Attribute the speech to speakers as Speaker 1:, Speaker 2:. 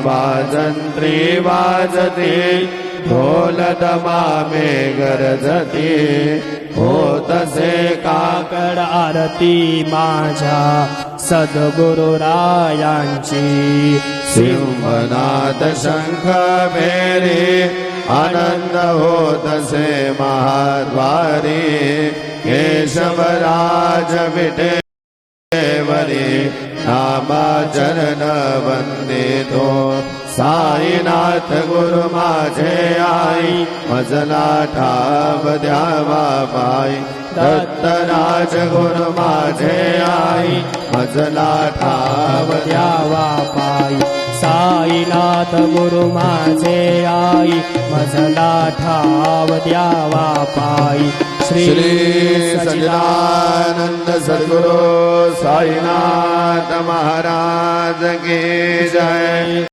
Speaker 1: वाजंत्री वाजते ढोल दमामे गरजते होतसे
Speaker 2: काकड आरती माझ्या सद्गुरुरायांची
Speaker 1: सिंहनाद शंख भेरी आनंद होतसे महाद्वारी केशवराज विठेवरी नामा चरण वंदितो साईनाथ गुरु माझे आई मजला ठाव द्यावा पाई दत्तराज गुरु माझे आई मजला ठाव
Speaker 2: द्यावा पाई साईनाथ गुरु माझे आई मजला ठाव द्यावा पाई
Speaker 1: श्री सच्चिदानंद सद्गुरु साईनाथ महाराज की जय।